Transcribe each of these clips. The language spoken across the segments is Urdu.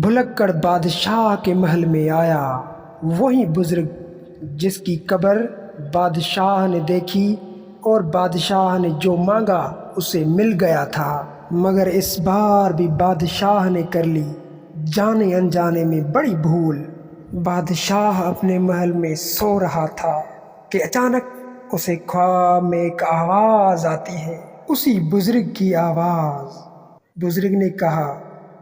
بھلک کر بادشاہ کے محل میں آیا وہی بزرگ جس کی قبر بادشاہ نے دیکھی، اور بادشاہ نے جو مانگا اسے مل گیا تھا، مگر اس بار بھی بادشاہ نے کر لی جانے انجانے میں بڑی بھول۔ بادشاہ اپنے محل میں سو رہا تھا کہ اچانک اسے خواب میں ایک آواز آتی ہے، اسی بزرگ کی آواز۔ بزرگ نے کہا،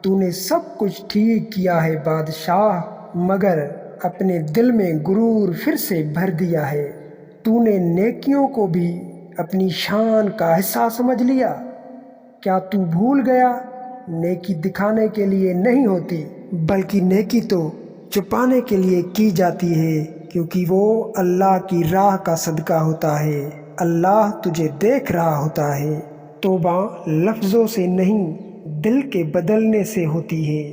تو نے سب کچھ ٹھیک کیا ہے بادشاہ، مگر اپنے دل میں غرور پھر سے بھر دیا ہے۔ تو نے نیکیوں کو بھی اپنی شان کا حصہ سمجھ لیا۔ کیا تو بھول گیا، نیکی دکھانے کے لیے نہیں ہوتی، بلکہ نیکی تو چھپانے کے لیے کی جاتی ہے، کیونکہ وہ اللہ کی راہ کا صدقہ ہوتا ہے۔ اللہ تجھے دیکھ رہا ہوتا ہے۔ توبہ لفظوں سے نہیں، دل کے بدلنے سے ہوتی ہے۔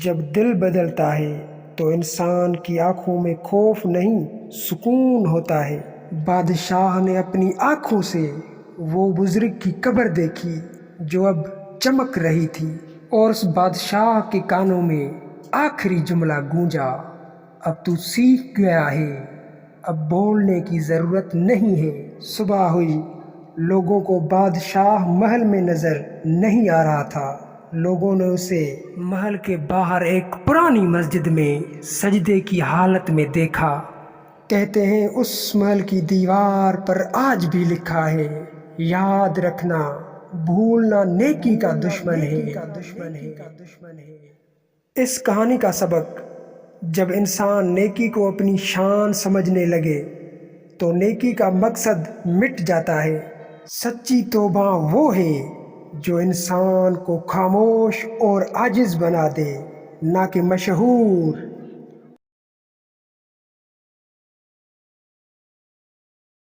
جب دل بدلتا ہے تو انسان کی آنکھوں میں خوف نہیں، سکون ہوتا ہے۔ بادشاہ نے اپنی آنکھوں سے وہ بزرگ کی قبر دیکھی جو اب چمک رہی تھی، اور اس بادشاہ کے کانوں میں آخری جملہ گونجا، اب تو سیکھ گیا ہے، اب بولنے کی ضرورت نہیں ہے۔ صبح ہوئی، لوگوں کو بادشاہ محل میں نظر نہیں آ رہا تھا۔ لوگوں نے اسے محل کے باہر ایک پرانی مسجد میں سجدے کی حالت میں دیکھا۔ کہتے ہیں اس محل کی دیوار پر آج بھی لکھا ہے، یاد رکھنا، بھولنا نیکی کا دشمن ہے۔ اس کہانی کا سبق، جب انسان نیکی کو اپنی شان سمجھنے لگے تو نیکی کا مقصد مٹ جاتا ہے۔ سچی توبہ وہ ہے جو انسان کو خاموش اور عاجز بنا دے، نہ کہ مشہور۔